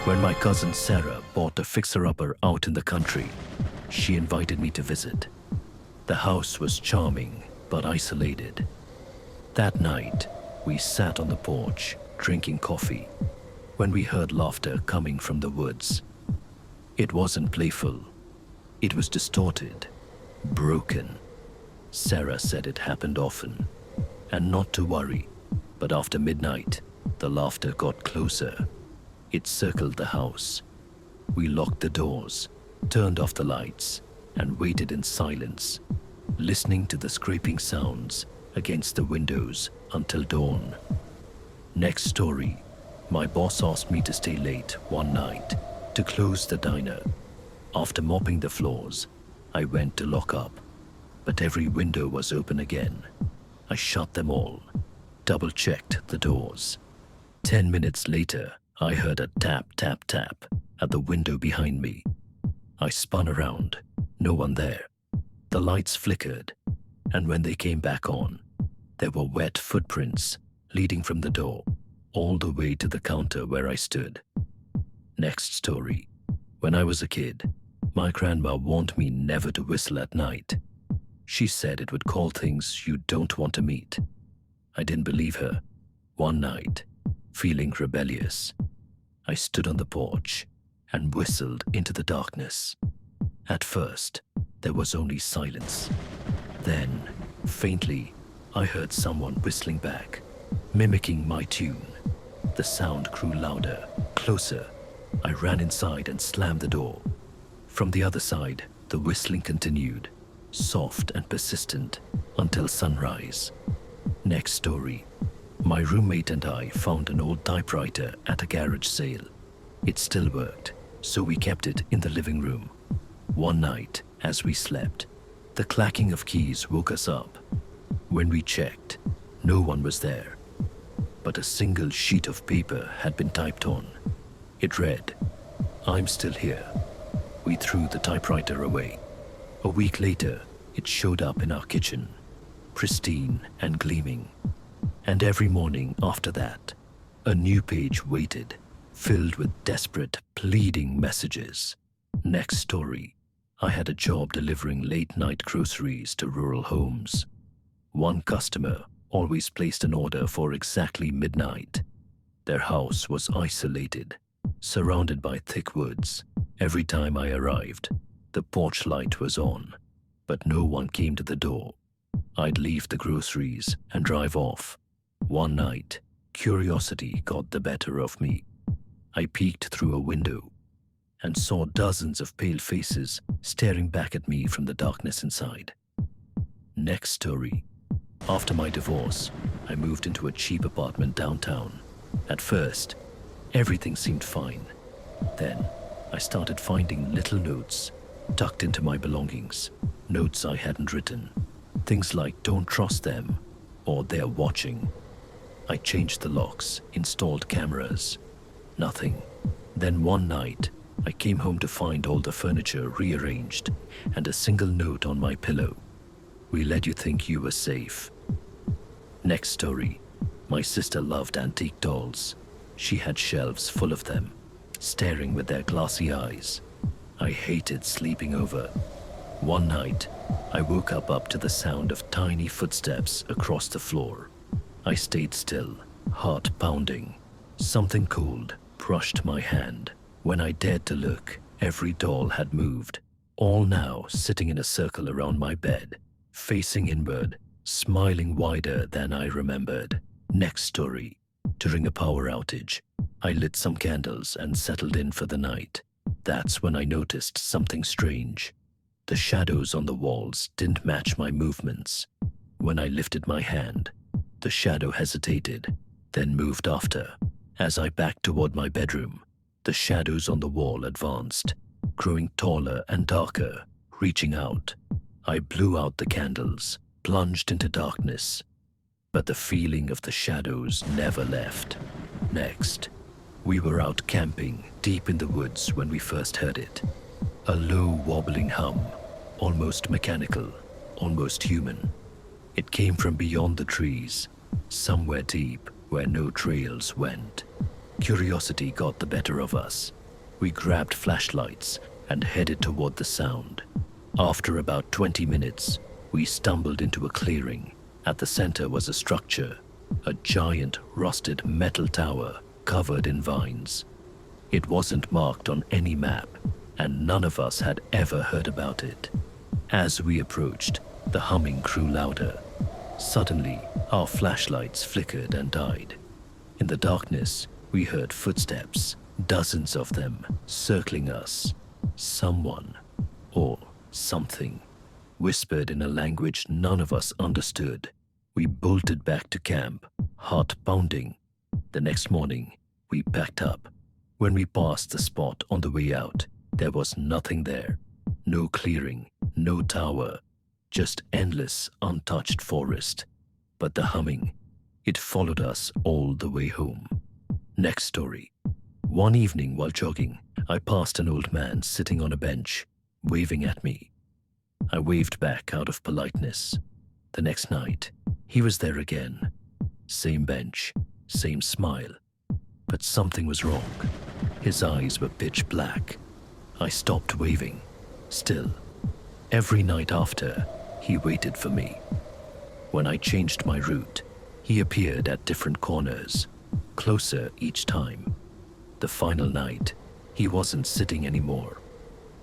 When my cousin Sarah bought a fixer-upper out in the country, she invited me to visit. The house was charming but isolated. That night, we sat on the porch, drinking coffee, when we heard laughter coming from the woods. It wasn't playful. It was distorted, broken. Sarah said it happened often, and not to worry, but after midnight, the laughter got closer. It circled the house. We locked the doors, turned off the lights, and waited in silence, listening to the scraping sounds against the windows until dawn. Next story, my boss asked me to stay late one night to close the diner. After mopping the floors, I went to lock up, but every window was open again. I shut them all, double-checked the doors. 10 minutes later, I heard a tap, tap, tap at the window behind me. I spun around, no one there. The lights flickered, and when they came back on, there were wet footprints leading from the door all the way to the counter where I stood. Next story. When I was a kid, my grandma warned me never to whistle at night. She said it would call things you don't want to meet. I didn't believe her. One night, feeling rebellious, I stood on the porch and whistled into the darkness. At first, there was only silence. Then, faintly, I heard someone whistling back, mimicking my tune. The sound grew louder, closer. I ran inside and slammed the door. From the other side, the whistling continued, soft and persistent, until sunrise. Next story. My roommate and I found an old typewriter at a garage sale. It still worked, so we kept it in the living room. One night, as we slept, the clacking of keys woke us up. When we checked, no one was there, but a single sheet of paper had been typed on. It read, "I'm still here." We threw the typewriter away. A week later, it showed up in our kitchen, pristine and gleaming. And every morning after that, a new page waited, filled with desperate, pleading messages. Next story. I had a job delivering late-night groceries to rural homes. One customer always placed an order for exactly midnight. Their house was isolated, surrounded by thick woods. Every time I arrived, the porch light was on, but no one came to the door. I'd leave the groceries and drive off. One night, curiosity got the better of me. I peeked through a window and saw dozens of pale faces staring back at me from the darkness inside. Next story. After my divorce, I moved into a cheap apartment downtown. At first, everything seemed fine. Then, I started finding little notes tucked into my belongings, notes I hadn't written. Things like "don't trust them" or "they're watching." I changed the locks, installed cameras. Nothing. Then one night, I came home to find all the furniture rearranged and a single note on my pillow. "We let you think you were safe." Next story. My sister loved antique dolls. She had shelves full of them, staring with their glassy eyes. I hated sleeping over. One night, I woke up to the sound of tiny footsteps across the floor. I stayed still, heart pounding. Something cold brushed my hand. When I dared to look, every doll had moved, all now sitting in a circle around my bed, facing inward, smiling wider than I remembered. Next story. During a power outage, I lit some candles and settled in for the night. That's when I noticed something strange. The shadows on the walls didn't match my movements. When I lifted my hand, the shadow hesitated, then moved after. As I backed toward my bedroom, the shadows on the wall advanced, growing taller and darker, reaching out. I blew out the candles, plunged into darkness, but the feeling of the shadows never left. Next, we were out camping deep in the woods when we first heard it. A low, wobbling hum, almost mechanical, almost human. It came from beyond the trees, somewhere deep where no trails went. Curiosity got the better of us. We grabbed flashlights and headed toward the sound. After about 20 minutes, we stumbled into a clearing. At the center was a structure, a giant rusted metal tower covered in vines. It wasn't marked on any map, and none of us had ever heard about it. As we approached, the humming grew louder. Suddenly, our flashlights flickered and died. In the darkness, we heard footsteps, dozens of them, circling us. Someone, or something, whispered in a language none of us understood. We bolted back to camp, heart pounding. The next morning, we packed up. When we passed the spot on the way out, there was nothing there. No clearing, no tower, just endless, untouched forest. But the humming, it followed us all the way home. Next story. One evening while jogging, I passed an old man sitting on a bench, waving at me. I waved back out of politeness. The next night, he was there again. Same bench, same smile. But something was wrong. His eyes were pitch black. I stopped waving. Still, every night after, he waited for me. When I changed my route, he appeared at different corners, closer each time. The final night, he wasn't sitting anymore.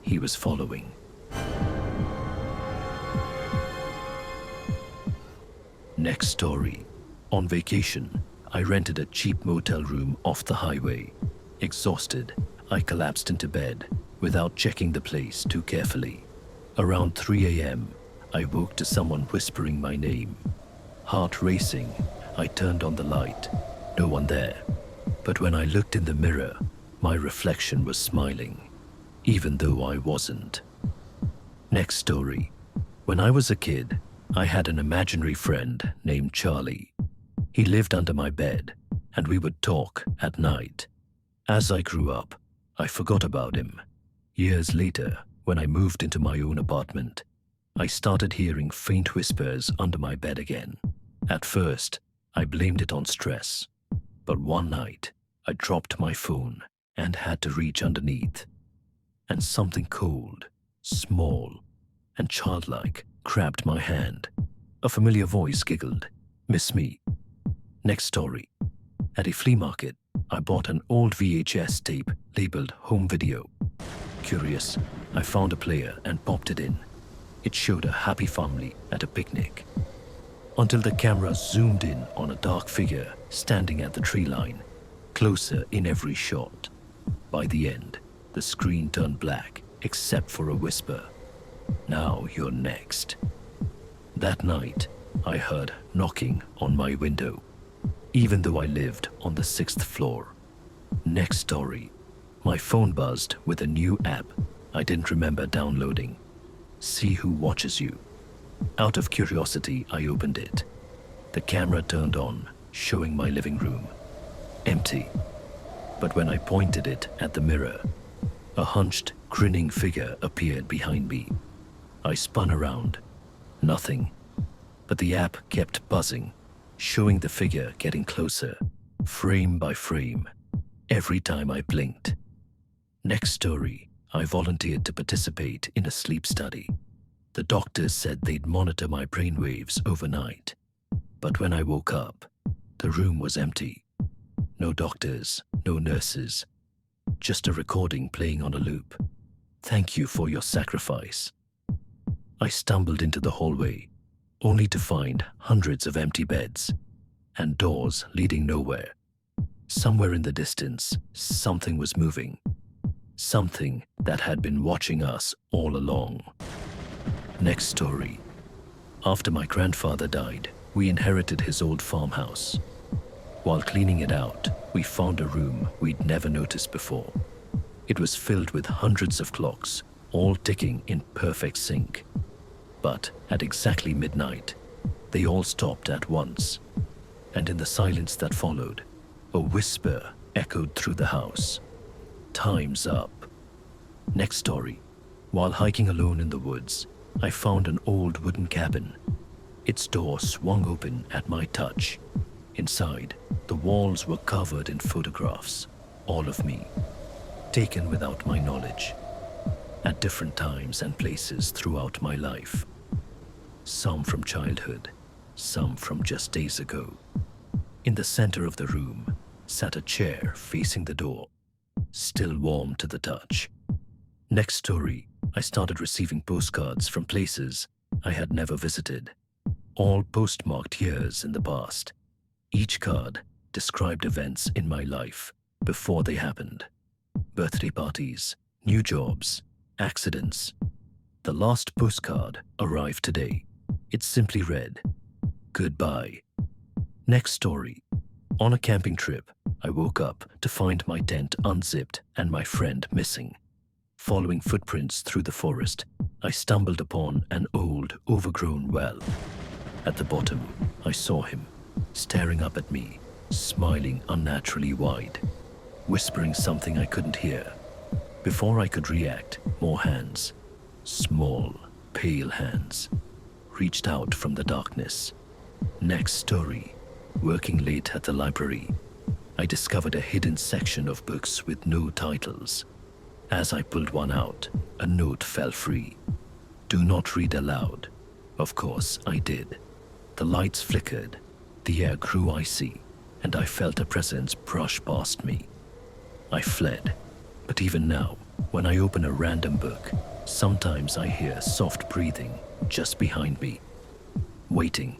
He was following. Next story. On vacation, I rented a cheap motel room off the highway. Exhausted, I collapsed into bed without checking the place too carefully. Around 3 a.m., I woke to someone whispering my name. Heart racing, I turned on the light. No one there. But when I looked in the mirror, my reflection was smiling, even though I wasn't. Next story. When I was a kid, I had an imaginary friend named Charlie. He lived under my bed, and we would talk at night. As I grew up, I forgot about him. Years later, when I moved into my own apartment, I started hearing faint whispers under my bed again. At first, I blamed it on stress. But one night, I dropped my phone and had to reach underneath. And something cold, small, and childlike grabbed my hand. A familiar voice giggled, "Miss me." Next story. At a flea market, I bought an old VHS tape labeled home video. Curious, I found a player and popped it in. It showed a happy family at a picnic. Until the camera zoomed in on a dark figure standing at the tree line, closer in every shot. By the end, the screen turned black except for a whisper. "Now you're next." That night, I heard knocking on my window, even though I lived on the 6th floor. Next story. My phone buzzed with a new app I didn't remember downloading. See Who Watches You. Out of curiosity, I opened it. The camera turned on, showing my living room. Empty. But when I pointed it at the mirror, a hunched, grinning figure appeared behind me. I spun around. Nothing. But the app kept buzzing, showing the figure getting closer, frame by frame, every time I blinked. Next story. I volunteered to participate in a sleep study. The doctors said they'd monitor my brainwaves overnight. But when I woke up, the room was empty. No doctors, no nurses, just a recording playing on a loop. "Thank you for your sacrifice." I stumbled into the hallway, only to find hundreds of empty beds and doors leading nowhere. Somewhere in the distance, something was moving. Something that had been watching us all along. Next story. After my grandfather died, we inherited his old farmhouse. While cleaning it out, we found a room we'd never noticed before. It was filled with hundreds of clocks, all ticking in perfect sync. But at exactly midnight, they all stopped at once. And in the silence that followed, a whisper echoed through the house. "Time's up." Next story. While hiking alone in the woods, I found an old wooden cabin. Its door swung open at my touch. Inside, the walls were covered in photographs, all of me, taken without my knowledge, at different times and places throughout my life. Some from childhood, some from just days ago. In the center of the room sat a chair facing the door, still warm to the touch. Next story, I started receiving postcards from places I had never visited, all postmarked years in the past. Each card described events in my life before they happened. Birthday parties, new jobs, accidents. The last postcard arrived today. It simply read, "Goodbye." Next story. On a camping trip, I woke up to find my tent unzipped and my friend missing. Following footprints through the forest, I stumbled upon an old, overgrown well. At the bottom, I saw him, staring up at me, smiling unnaturally wide, whispering something I couldn't hear. Before I could react, more hands, small, pale hands, reached out from the darkness. Next story. Working late at the library, I discovered a hidden section of books with no titles. As I pulled one out, a note fell free. "Do not read aloud." Of course, I did. The lights flickered, the air grew icy, and I felt a presence brush past me. I fled, but even now, when I open a random book, sometimes I hear soft breathing just behind me, waiting.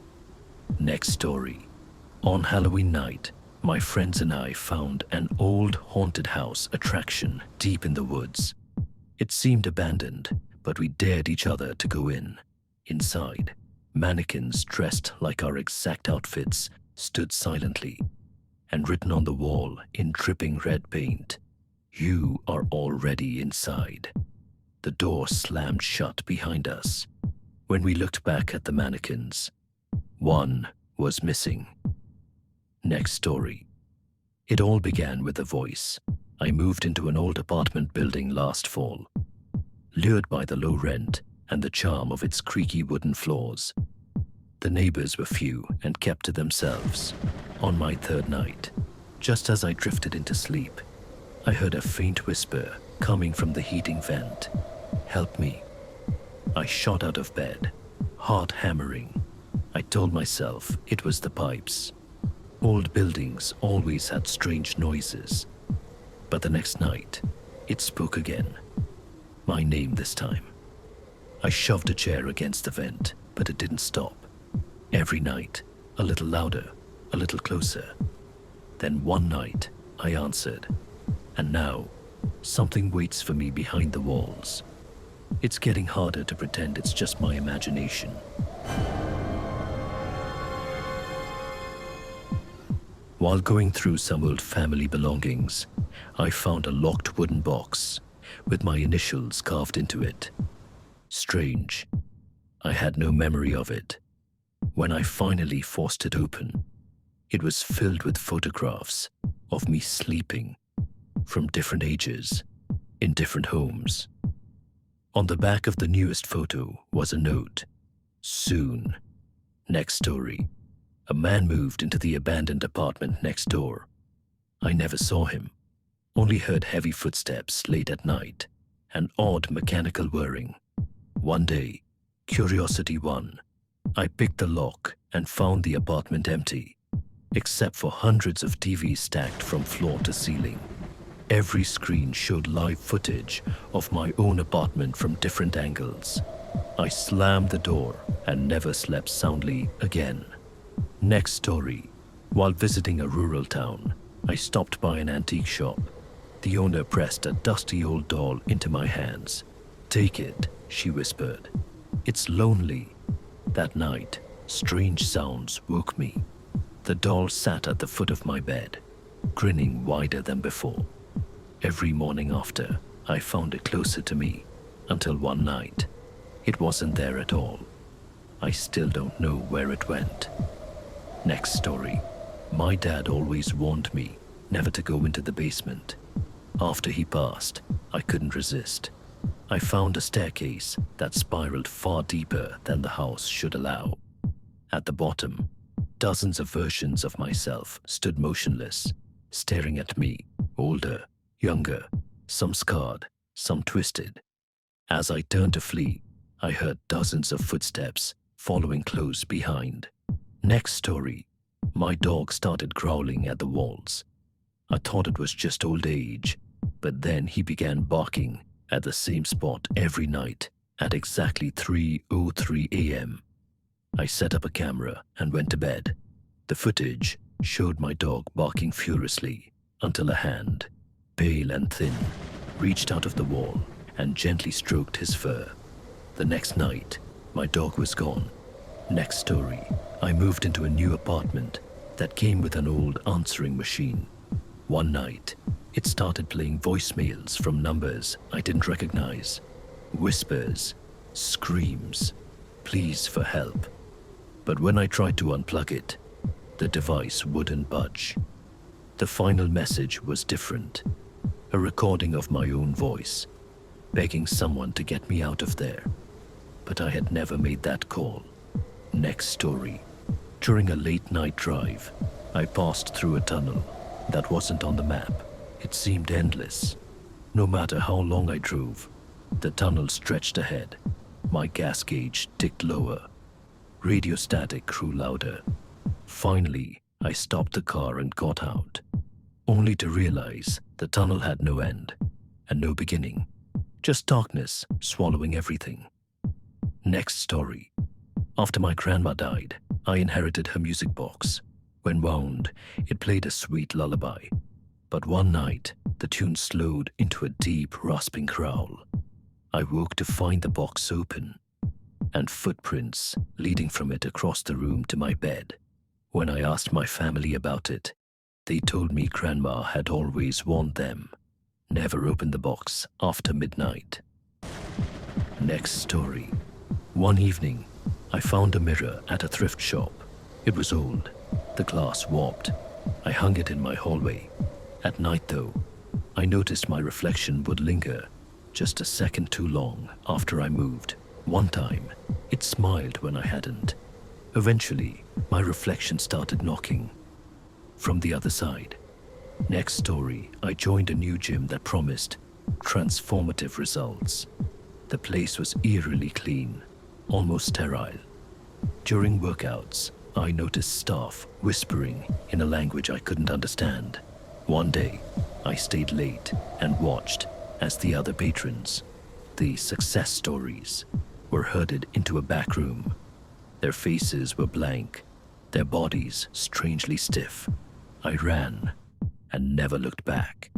Next story. On Halloween night, my friends and I found an old haunted house attraction deep in the woods. It seemed abandoned, but we dared each other to go in. Inside, mannequins dressed like our exact outfits stood silently, and written on the wall in dripping red paint, "You are already inside." The door slammed shut behind us. When we looked back at the mannequins, one was missing. Next story. It all began with a voice. I moved into an old apartment building last fall, lured by the low rent and the charm of its creaky wooden floors. The neighbors were few and kept to themselves. On my third night, just as I drifted into sleep, I heard a faint whisper coming from the heating vent. "Help me." I shot out of bed, heart hammering. I told myself it was the pipes. Old buildings always had strange noises. But the next night, it spoke again. My name this time. I shoved a chair against the vent, but it didn't stop. Every night, a little louder, a little closer. Then one night, I answered. And now, something waits for me behind the walls. It's getting harder to pretend it's just my imagination. While going through some old family belongings, I found a locked wooden box with my initials carved into it. Strange. I had no memory of it. When I finally forced it open, it was filled with photographs of me sleeping from different ages in different homes. On the back of the newest photo was a note. "Soon." Next story. A man moved into the abandoned apartment next door. I never saw him, only heard heavy footsteps late at night, and odd mechanical whirring. One day, curiosity won. I picked the lock and found the apartment empty, except for hundreds of TVs stacked from floor to ceiling. Every screen showed live footage of my own apartment from different angles. I slammed the door and never slept soundly again. Next story. While visiting a rural town, I stopped by an antique shop. The owner pressed a dusty old doll into my hands. "Take it," she whispered. "It's lonely." That night, strange sounds woke me. The doll sat at the foot of my bed, grinning wider than before. Every morning after, I found it closer to me, until one night, it wasn't there at all. I still don't know where it went. Next story. My dad always warned me never to go into the basement. After he passed, I couldn't resist. I found a staircase that spiraled far deeper than the house should allow. At the bottom, Dozens of versions of myself stood motionless, staring at me, older, younger, some scarred, some twisted. As I turned to flee, I heard dozens of footsteps following close behind. Next story, my dog started growling at the walls. I thought it was just old age, but then he began barking at the same spot every night at exactly 3:03 a.m. I set up a camera and went to bed. The footage showed my dog barking furiously until a hand, pale and thin, reached out of the wall and gently stroked his fur. The next night, my dog was gone. Next story, I moved into a new apartment that came with an old answering machine. One night, it started playing voicemails from numbers I didn't recognize. Whispers, screams, pleas for help. But when I tried to unplug it, the device wouldn't budge. The final message was different. A recording of my own voice, begging someone to get me out of there. But I had never made that call. Next story. During a late night drive, I passed through a tunnel that wasn't on the map. It seemed endless. No matter how long I drove, the tunnel stretched ahead. My gas gauge ticked lower. Radio static grew louder. Finally, I stopped the car and got out, only to realize the tunnel had no end and no beginning, just darkness swallowing everything. Next story. After my grandma died, I inherited her music box. When wound, it played a sweet lullaby. But one night, the tune slowed into a deep, rasping growl. I woke to find the box open and footprints leading from it across the room to my bed. When I asked my family about it, they told me Grandma had always warned them, never open the box after midnight. Next story. One evening, I found a mirror at a thrift shop. It was old, the glass warped. I hung it in my hallway. At night though, I noticed my reflection would linger just a second too long after I moved. One time, it smiled when I hadn't. Eventually, my reflection started knocking from the other side. Next story, I joined a new gym that promised transformative results. The place was eerily clean, almost sterile. During workouts, I noticed staff whispering in a language I couldn't understand. One day, I stayed late and watched as the other patrons, the success stories, were herded into a back room. Their faces were blank, their bodies strangely stiff. I ran and never looked back.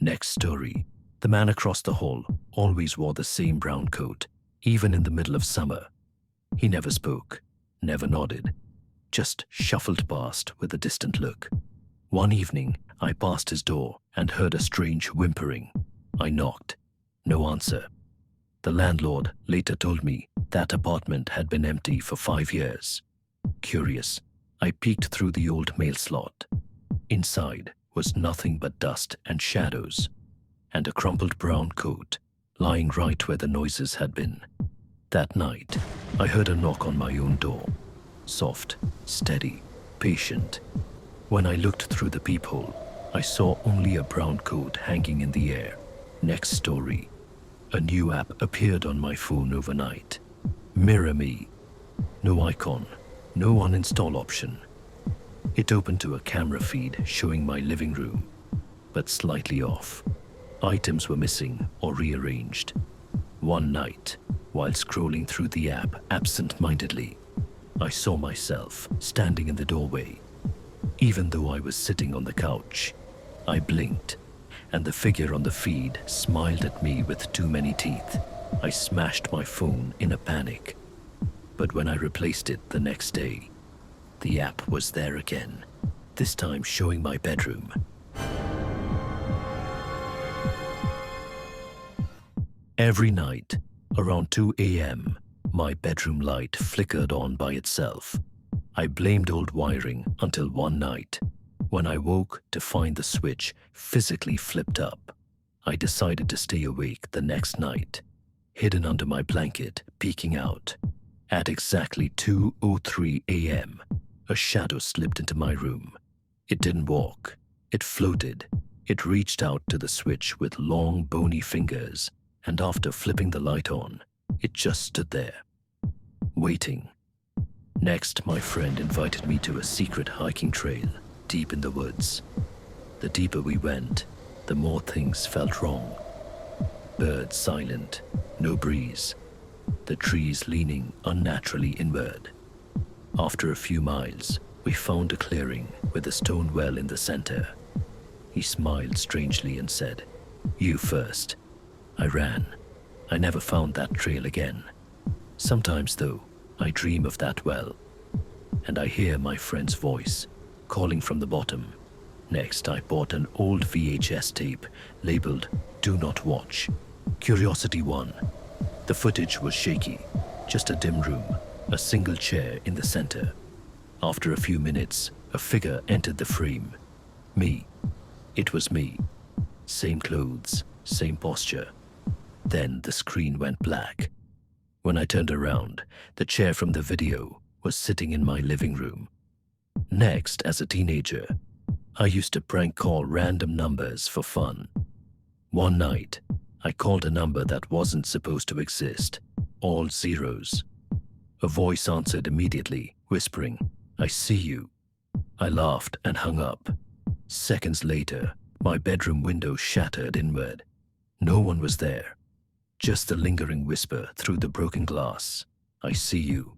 Next story. The man across the hall always wore the same brown coat, even in the middle of summer. He never spoke, never nodded, just shuffled past with a distant look. One evening, I passed his door and heard a strange whimpering. I knocked. No answer. The landlord later told me that apartment had been empty for 5 years. Curious, I peeked through the old mail slot. Inside was nothing but dust and shadows, and a crumpled brown coat lying right where the noises had been. That night, I heard a knock on my own door. Soft, steady, patient. When I looked through the peephole, I saw only a brown coat hanging in the air. Next story. A new app appeared on my phone overnight. Mirror Me. No icon, no uninstall option. It opened to a camera feed showing my living room, but slightly off. Items were missing or rearranged. One night, while scrolling through the app absent-mindedly, I saw myself standing in the doorway. Even though I was sitting on the couch, I blinked, and the figure on the feed smiled at me with too many teeth. I smashed my phone in a panic. But when I replaced it the next day, the app was there again, this time showing my bedroom. Every night, around 2 a.m., my bedroom light flickered on by itself. I blamed old wiring until one night, when I woke to find the switch physically flipped up. I decided to stay awake the next night, hidden under my blanket, peeking out. At exactly 2:03 a.m., a shadow slipped into my room. It didn't walk. It floated. It reached out to the switch with long, bony fingers, and after flipping the light on, it just stood there, waiting. Next, my friend invited me to a secret hiking trail deep in the woods. The deeper we went, the more things felt wrong. Birds silent, no breeze. The trees leaning unnaturally inward. After a few miles, we found a clearing with a stone well in the center. He smiled strangely and said, "You first." I ran. I never found that trail again. Sometimes, though, I dream of that well, and I hear my friend's voice calling from the bottom. Next, I bought an old VHS tape labeled "Do Not Watch." Curiosity 1. The footage was shaky, just a dim room, a single chair in the center. After a few minutes, a figure entered the frame. Me. It was me. Same clothes, same posture. Then the screen went black. When I turned around, the chair from the video was sitting in my living room. Next, as a teenager, I used to prank call random numbers for fun. One night, I called a number that wasn't supposed to exist, all zeros. A voice answered immediately, whispering, "I see you." I laughed and hung up. Seconds later, my bedroom window shattered inward. No one was there. Just the lingering whisper through the broken glass, "I see you."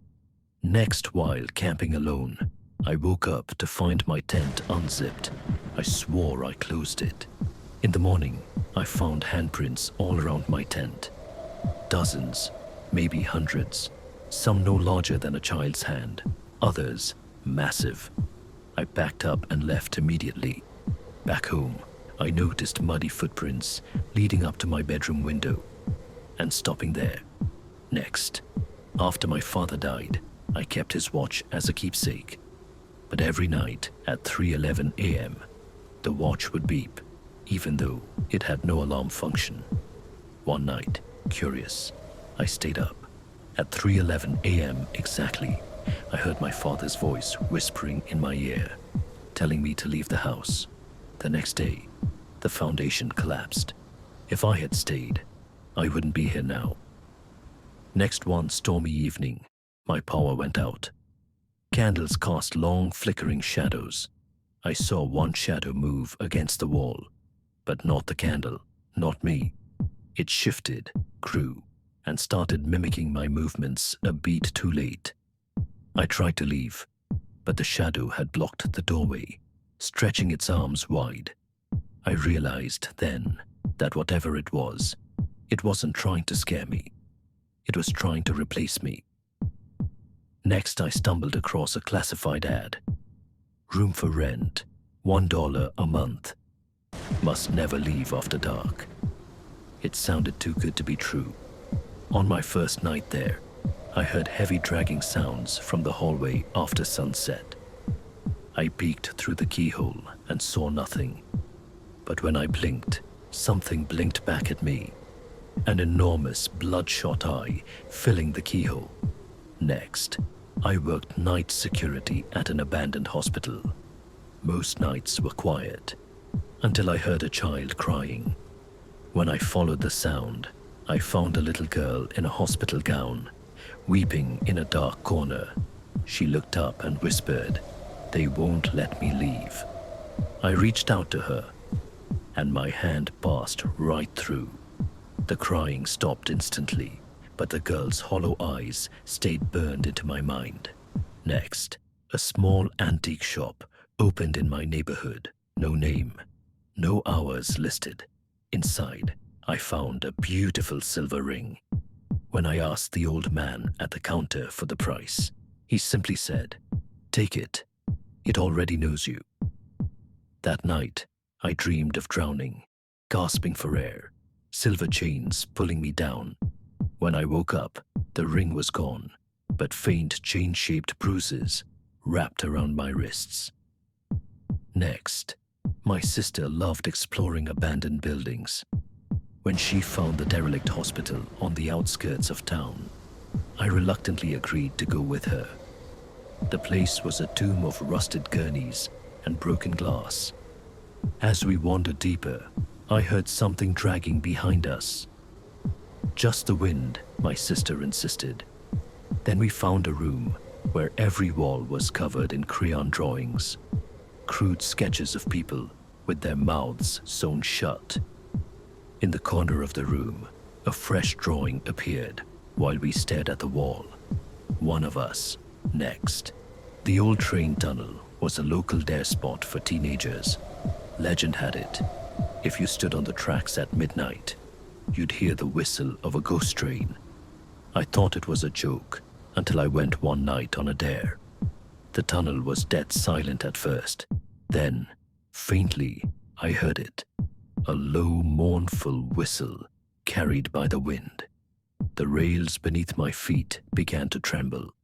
Next, while camping alone, I woke up to find my tent unzipped. I swore I closed it. In the morning, I found handprints all around my tent. Dozens, maybe hundreds. Some no larger than a child's hand, others massive. I packed up and left immediately. Back home, I noticed muddy footprints leading up to my bedroom window and stopping there. Next, after my father died, I kept his watch as a keepsake. But every night at 3:11 a.m., the watch would beep, even though it had no alarm function. One night, curious, I stayed up. At 3:11 a.m. exactly, I heard my father's voice whispering in my ear, telling me to leave the house. The next day, the foundation collapsed. If I had stayed, I wouldn't be here now. Next one stormy evening, my power went out. Candles cast long, flickering shadows. I saw one shadow move against the wall, but not the candle, not me. It shifted, grew, and started mimicking my movements a beat too late. I tried to leave, but the shadow had blocked the doorway, stretching its arms wide. I realized then that whatever it wasn't trying to scare me. It was trying to replace me. Next, I stumbled across a classified ad. Room for rent, $1 a month. Must never leave after dark. It sounded too good to be true. On my first night there, I heard heavy dragging sounds from the hallway after sunset. I peeked through the keyhole and saw nothing. But when I blinked, something blinked back at me. An enormous bloodshot eye filling the keyhole. Next, I worked night security at an abandoned hospital. Most nights were quiet, until I heard a child crying. When I followed the sound, I found a little girl in a hospital gown, weeping in a dark corner. She looked up and whispered, "They won't let me leave." I reached out to her, and my hand passed right through. The crying stopped instantly, but the girl's hollow eyes stayed burned into my mind. Next, a small antique shop opened in my neighborhood. No name, no hours listed. Inside, I found a beautiful silver ring. When I asked the old man at the counter for the price, he simply said, "Take it. It already knows you." That night, I dreamed of drowning, gasping for air, silver chains pulling me down. When I woke up, the ring was gone, but faint chain-shaped bruises wrapped around my wrists. Next, my sister loved exploring abandoned buildings. When she found the derelict hospital on the outskirts of town, I reluctantly agreed to go with her. The place was a tomb of rusted gurneys and broken glass. As we wandered deeper, I heard something dragging behind us. Just the wind, my sister insisted. Then we found a room where every wall was covered in crayon drawings, crude sketches of people with their mouths sewn shut. In the corner of the room, a fresh drawing appeared while we stared at the wall. One of us, next. The old train tunnel was a local dare spot for teenagers. Legend had it, if you stood on the tracks at midnight, you'd hear the whistle of a ghost train. I thought it was a joke until I went one night on a dare. The tunnel was dead silent at first. Then, faintly, I heard it. A low, mournful whistle carried by the wind. The rails beneath my feet began to tremble.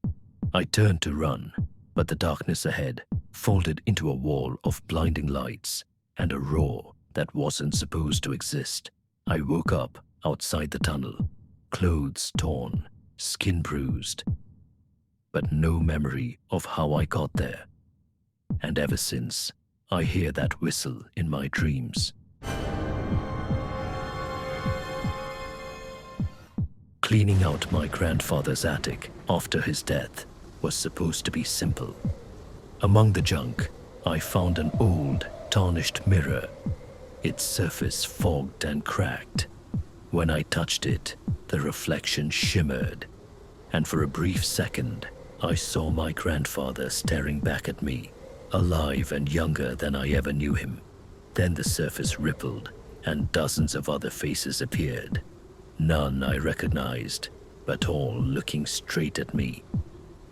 I turned to run, but the darkness ahead folded into a wall of blinding lights and a roar that wasn't supposed to exist. I woke up outside the tunnel, clothes torn, skin bruised, but no memory of how I got there. And ever since, I hear that whistle in my dreams. Cleaning out my grandfather's attic after his death was supposed to be simple. Among the junk, I found an old, tarnished mirror, its surface fogged and cracked. When I touched it, the reflection shimmered, and for a brief second, I saw my grandfather staring back at me, alive and younger than I ever knew him. Then the surface rippled, and dozens of other faces appeared. None I recognized, but all looking straight at me.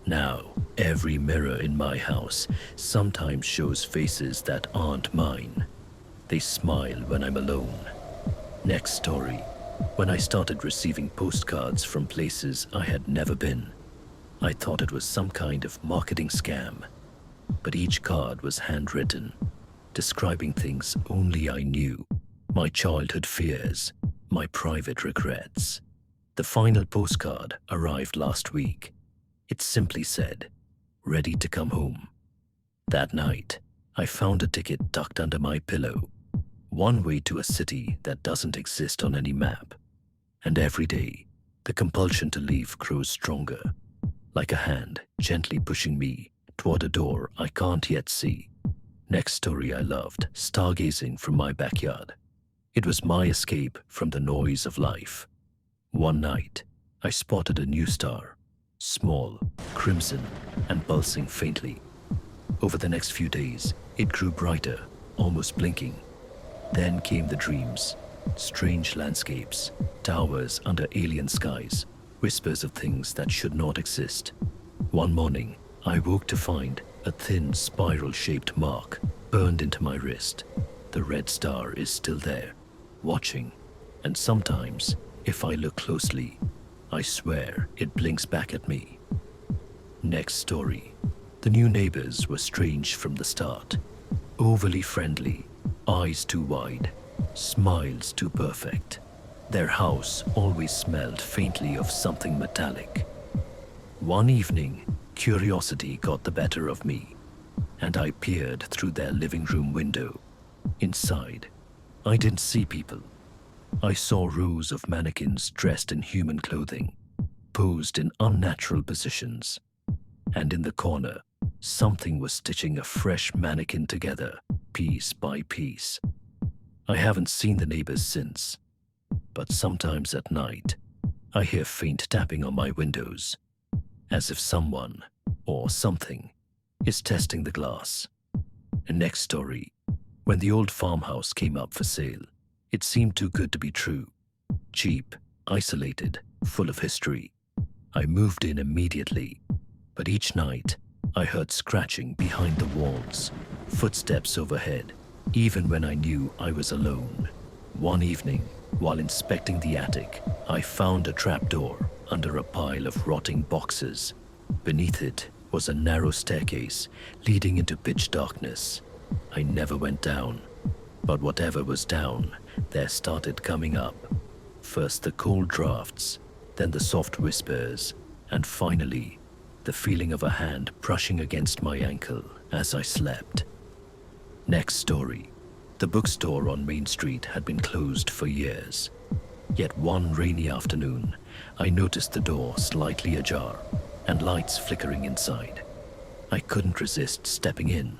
Now, every mirror in my house sometimes shows faces that aren't mine. They smile when I'm alone. Next story. When I started receiving postcards from places I had never been, I thought it was some kind of marketing scam. But each card was handwritten, describing things only I knew. My childhood fears, my private regrets. The final postcard arrived last week. It simply said, "Ready to come home." That night, I found a ticket tucked under my pillow. One way to a city that doesn't exist on any map. And every day, the compulsion to leave grows stronger, like a hand gently pushing me toward a door I can't yet see. Next story I loved, stargazing from my backyard. It was my escape from the noise of life. One night, I spotted a new star, small, crimson, and pulsing faintly. Over the next few days, it grew brighter, almost blinking. Then came the dreams, strange landscapes, towers under alien skies, whispers of things that should not exist. One morning, I woke to find a thin spiral-shaped mark burned into my wrist. The red star is still there, watching, and sometimes, if I look closely, I swear it blinks back at me. Next story. The new neighbors were strange from the start. Overly friendly, eyes too wide, smiles too perfect. Their house always smelled faintly of something metallic. One evening, curiosity got the better of me, and I peered through their living room window. Inside, I didn't see people. I saw rows of mannequins dressed in human clothing, posed in unnatural positions. And in the corner, something was stitching a fresh mannequin together, piece by piece. I haven't seen the neighbors since, but sometimes at night, I hear faint tapping on my windows, as if someone, or something, is testing the glass. And next story. When the old farmhouse came up for sale, it seemed too good to be true. Cheap, isolated, full of history. I moved in immediately, but each night, I heard scratching behind the walls, footsteps overhead, even when I knew I was alone. One evening, while inspecting the attic, I found a trapdoor under a pile of rotting boxes. Beneath it was a narrow staircase leading into pitch darkness. I never went down, but whatever was down, there started coming up. First the cold drafts, then the soft whispers, and finally, the feeling of a hand brushing against my ankle as I slept. Next story. The bookstore on Main Street had been closed for years. Yet one rainy afternoon, I noticed the door slightly ajar and lights flickering inside. I couldn't resist stepping in.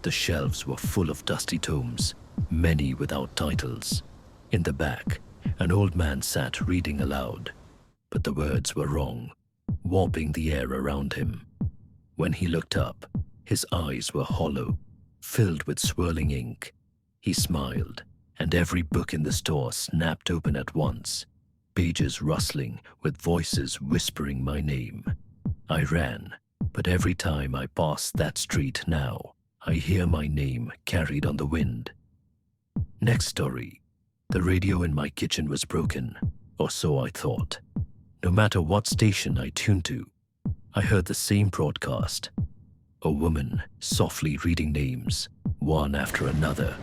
The shelves were full of dusty tomes, many without titles. In the back, an old man sat reading aloud, but the words were wrong, warping the air around him. When he looked up, his eyes were hollow, filled with swirling ink. He smiled, and every book in the store snapped open at once, pages rustling with voices whispering my name. I ran, but every time I pass that street now, I hear my name carried on the wind. Next story. The radio in my kitchen was broken, or so I thought. No matter what station I tuned to, I heard the same broadcast. A woman softly reading names, one after another.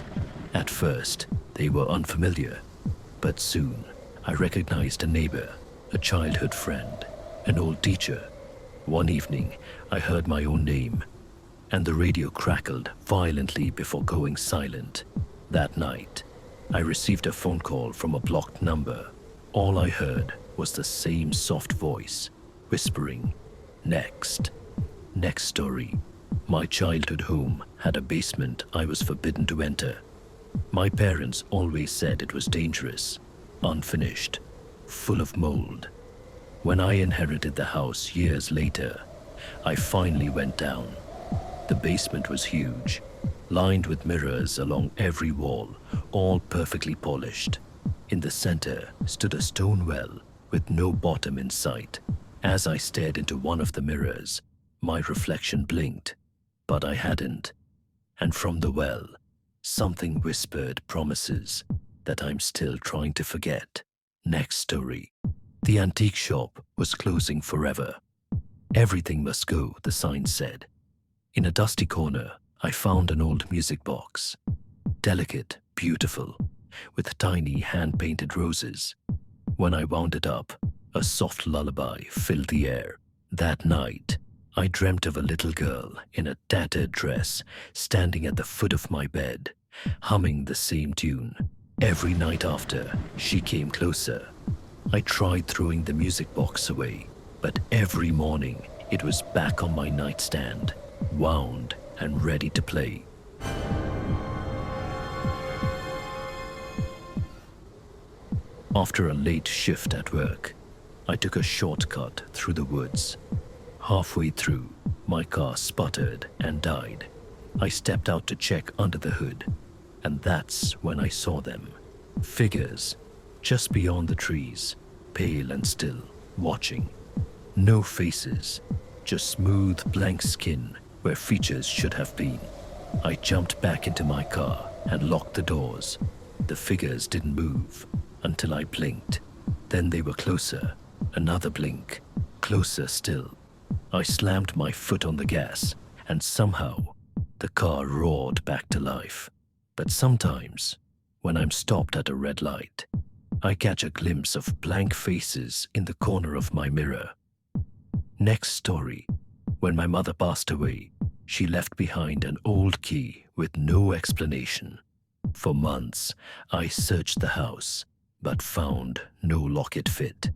At first, they were unfamiliar, but soon I recognized a neighbor, a childhood friend, an old teacher. One evening, I heard my own name, and the radio crackled violently before going silent. That night, I received a phone call from a blocked number. All I heard was the same soft voice, whispering, "Next." Next story. My childhood home had a basement I was forbidden to enter. My parents always said it was dangerous, unfinished, full of mold. When I inherited the house years later, I finally went down. The basement was huge, lined with mirrors along every wall, all perfectly polished. In the center stood a stone well with no bottom in sight. As I stared into one of the mirrors, my reflection blinked, but I hadn't. And from the well, something whispered promises that I'm still trying to forget. Next story. The antique shop was closing forever. Everything must go, the sign said. In a dusty corner, I found an old music box. Delicate, beautiful, with tiny hand-painted roses. When I wound it up, a soft lullaby filled the air. That night, I dreamt of a little girl in a tattered dress standing at the foot of my bed, humming the same tune. Every night after, she came closer. I tried throwing the music box away, but every morning it was back on my nightstand, wound and ready to play. After a late shift at work, I took a shortcut through the woods. Halfway through, my car sputtered and died. I stepped out to check under the hood, and that's when I saw them. Figures, just beyond the trees, pale and still, watching. No faces, just smooth blank skin where features should have been. I jumped back into my car and locked the doors. The figures didn't move until I blinked. Then they were closer. Another blink. Closer still. I slammed my foot on the gas, and somehow the car roared back to life. But sometimes, when I'm stopped at a red light, I catch a glimpse of blank faces in the corner of my mirror. Next story. When my mother passed away, she left behind an old key with no explanation. For months, I searched the house, but found no lock it fit.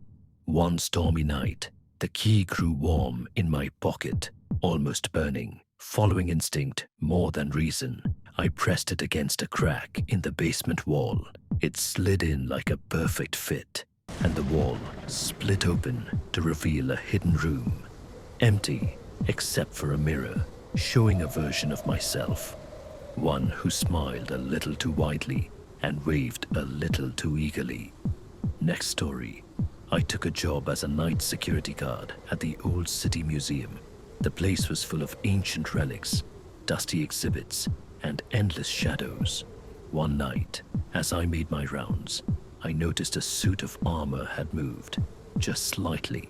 One stormy night, the key grew warm in my pocket, almost burning. Following instinct more than reason, I pressed it against a crack in the basement wall. It slid in like a perfect fit, and the wall split open to reveal a hidden room, empty except for a mirror showing a version of myself, one who smiled a little too widely and waved a little too eagerly. Next story. I took a job as a night security guard at the Old City Museum. The place was full of ancient relics, dusty exhibits, and endless shadows. One night, as I made my rounds, I noticed a suit of armor had moved, just slightly.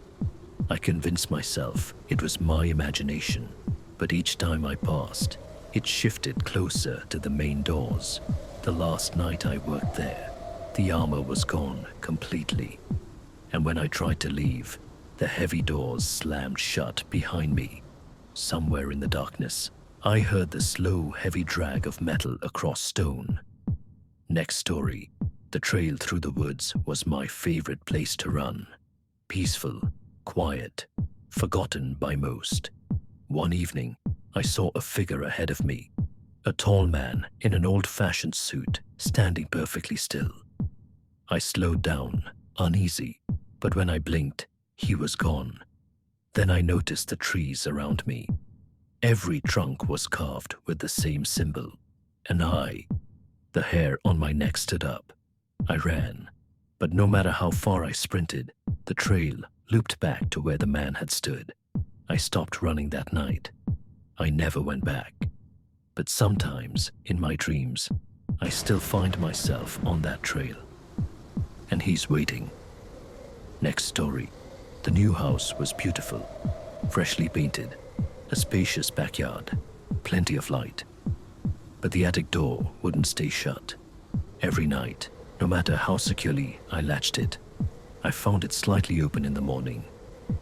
I convinced myself it was my imagination, but each time I passed, it shifted closer to the main doors. The last night I worked there, the armor was gone completely. And when I tried to leave, The heavy doors slammed shut behind me. Somewhere in the darkness, I heard the slow, heavy drag of metal across stone. Next story, the trail through the woods was my favorite place to run. Peaceful, quiet, forgotten by most. One evening, I saw a figure ahead of me, a tall man in an old-fashioned suit, standing perfectly still. I slowed down, uneasy, but when I blinked, he was gone. Then I noticed the trees around me. Every trunk was carved with the same symbol, an eye. The hair on my neck stood up. I ran, but no matter how far I sprinted, the trail looped back to where the man had stood. I stopped running that night. I never went back. But sometimes, in my dreams, I still find myself on that trail. And he's waiting. Next story. The new house was beautiful, freshly painted, a spacious backyard, plenty of light. But the attic door wouldn't stay shut. Every night, no matter how securely I latched it, I found it slightly open in the morning.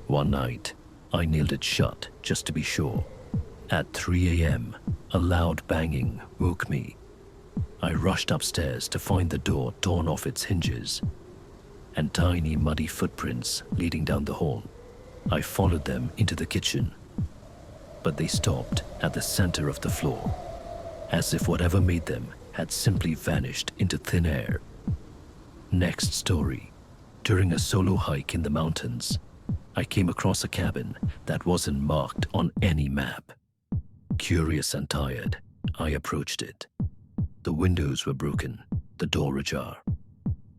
One night, I nailed it shut just to be sure. At 3 a.m., a loud banging woke me. I rushed upstairs to find the door torn off its hinges and tiny muddy footprints leading down the hall. I followed them into the kitchen, but they stopped at the center of the floor, as if whatever made them had simply vanished into thin air. Next story. During a solo hike in the mountains, I came across a cabin that wasn't marked on any map. Curious and tired, I approached it. The windows were broken, the door ajar.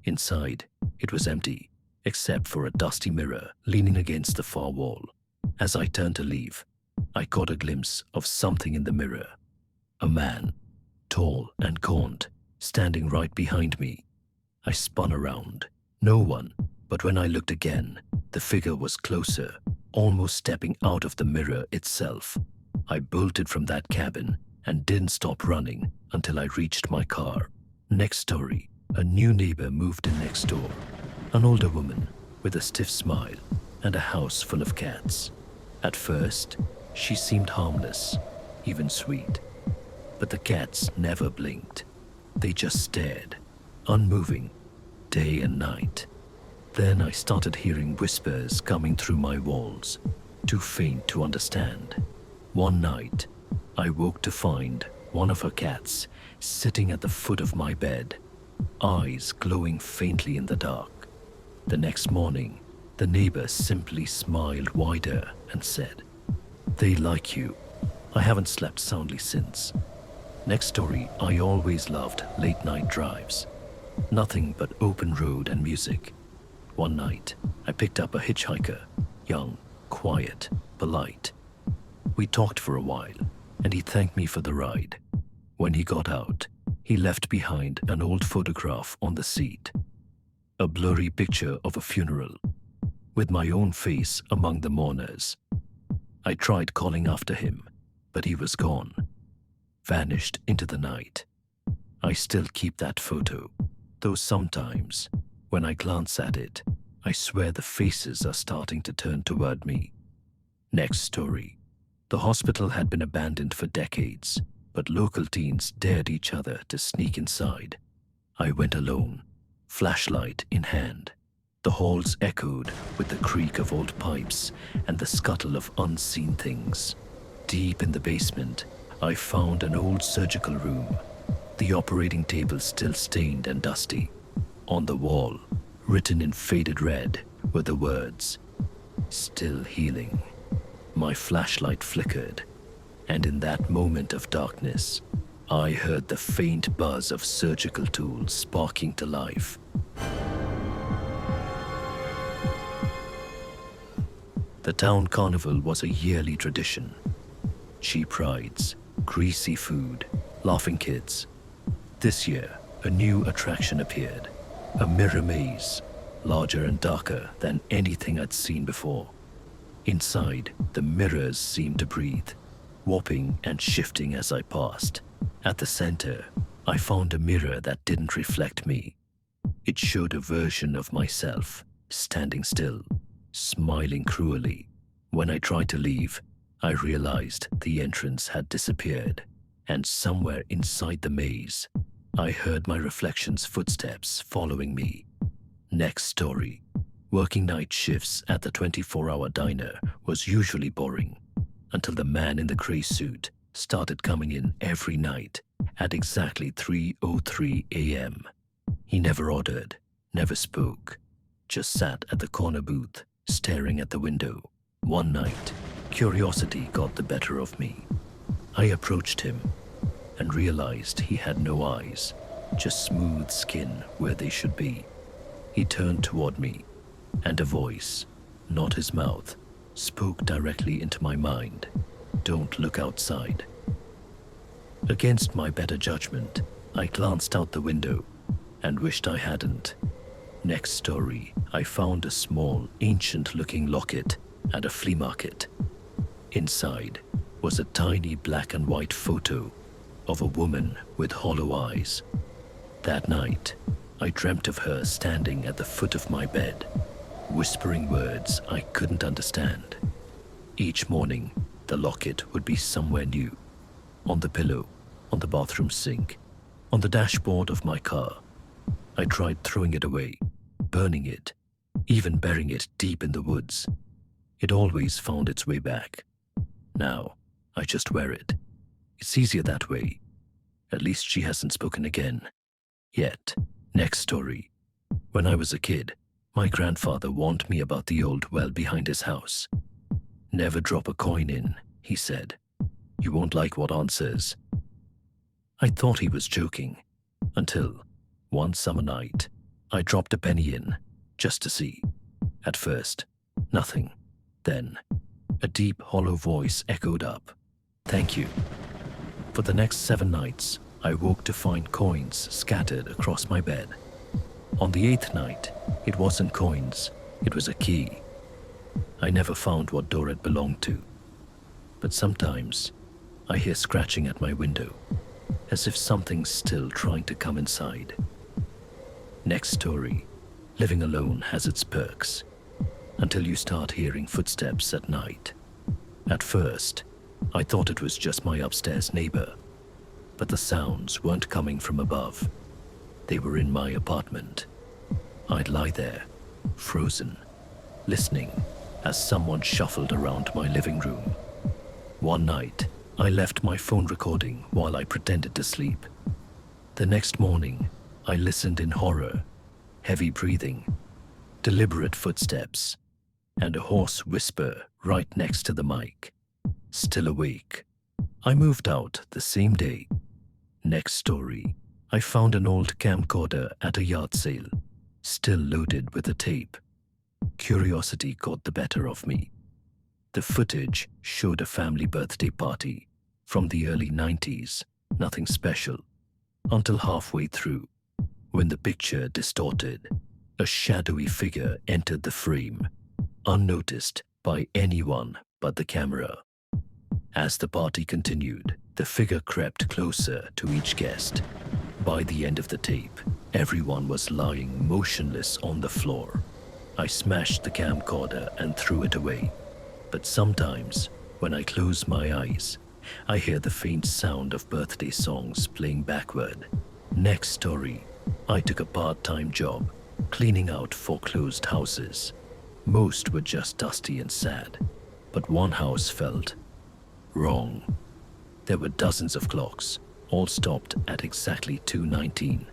Inside, it was empty, except for a dusty mirror leaning against the far wall. As I turned to leave, I caught a glimpse of something in the mirror. A man, tall and gaunt, standing right behind me. I spun around. No one, but when I looked again, the figure was closer, almost stepping out of the mirror itself. I bolted from that cabin and didn't stop running until I reached my car. Next story. A new neighbor moved in next door. An older woman with a stiff smile and a house full of cats. At first, she seemed harmless, even sweet. But the cats never blinked. They just stared, unmoving, day and night. Then I started hearing whispers coming through my walls, too faint to understand. One night, I woke to find one of her cats sitting at the foot of my bed, eyes glowing faintly in the dark. The next morning, the neighbor simply smiled wider and said, "They like you. I haven't slept soundly since." Next story. I always loved late night drives. Nothing but open road and music. One night, I picked up a hitchhiker, young, quiet, polite. We talked for a while, and he thanked me for the ride. When he got out, he left behind an old photograph on the seat, a blurry picture of a funeral, with my own face among the mourners. I tried calling after him, but he was gone, vanished into the night. I still keep that photo, though sometimes, when I glance at it, I swear the faces are starting to turn toward me. Next story. The hospital had been abandoned for decades, but local teens dared each other to sneak inside. I went alone, flashlight in hand. The halls echoed with the creak of old pipes and the scuttle of unseen things. Deep in the basement, I found an old surgical room, the operating table still stained and dusty. On the wall, written in faded red, were the words, "Still healing." My flashlight flickered, and in that moment of darkness, I heard the faint buzz of surgical tools sparking to life. The town carnival was a yearly tradition. Cheap rides, greasy food, laughing kids. This year, a new attraction appeared, a mirror maze, larger and darker than anything I'd seen before. Inside, the mirrors seemed to breathe, warping and shifting as I passed. At the center, I found a mirror that didn't reflect me. It showed a version of myself, standing still, smiling cruelly. When I tried to leave, I realized the entrance had disappeared, and somewhere inside the maze, I heard my reflection's footsteps following me. Next story. Working night shifts at the 24-hour diner was usually boring until the man in the gray suit started coming in every night at exactly 3:03 a.m. He never ordered, never spoke, just sat at the corner booth staring at the window. One night, curiosity got the better of me. I approached him and realized he had no eyes, just smooth skin where they should be. He turned toward me, and a voice, not his mouth, spoke directly into my mind. Don't look outside. Against my better judgment, I glanced out the window and wished I hadn't. Next story, I found a small, ancient-looking locket at a flea market. Inside was a tiny black and white photo of a woman with hollow eyes. That night, I dreamt of her standing at the foot of my bed, whispering words I couldn't understand. Each morning, the locket would be somewhere new. On the pillow, on the bathroom sink, on the dashboard of my car. I tried throwing it away, burning it, even burying it deep in the woods. It always found its way back. Now, I just wear it. It's easier that way. At least she hasn't spoken again. Yet. Next story. When I was a kid, my grandfather warned me about the old well behind his house. Never drop a coin in, he said. You won't like what answers. I thought he was joking, until one summer night, I dropped a penny in, just to see. At first, nothing. Then, a deep, hollow voice echoed up. Thank you. For the next 7 nights, I woke to find coins scattered across my bed. On the 8th night, it wasn't coins, it was a key. I never found what door it belonged to. But sometimes, I hear scratching at my window, as if something's still trying to come inside. Next story. Living alone has its perks, until you start hearing footsteps at night. At first, I thought it was just my upstairs neighbor, but the sounds weren't coming from above. They were in my apartment. I'd lie there, frozen, listening as someone shuffled around my living room. One night, I left my phone recording while I pretended to sleep. The next morning, I listened in horror, heavy breathing, deliberate footsteps, and a hoarse whisper right next to the mic. Still awake. I moved out the same day. Next story. I found an old camcorder at a yard sale, still loaded with a tape. Curiosity got the better of me. The footage showed a family birthday party from the early 90s, nothing special, until halfway through, when the picture distorted. A shadowy figure entered the frame, unnoticed by anyone but the camera. As the party continued, the figure crept closer to each guest. By the end of the tape, everyone was lying motionless on the floor. I smashed the camcorder and threw it away. But sometimes, when I close my eyes, I hear the faint sound of birthday songs playing backward. Next story. I took a part-time job, cleaning out foreclosed houses. Most were just dusty and sad, but one house felt wrong. There were dozens of clocks, all stopped at exactly 2:19.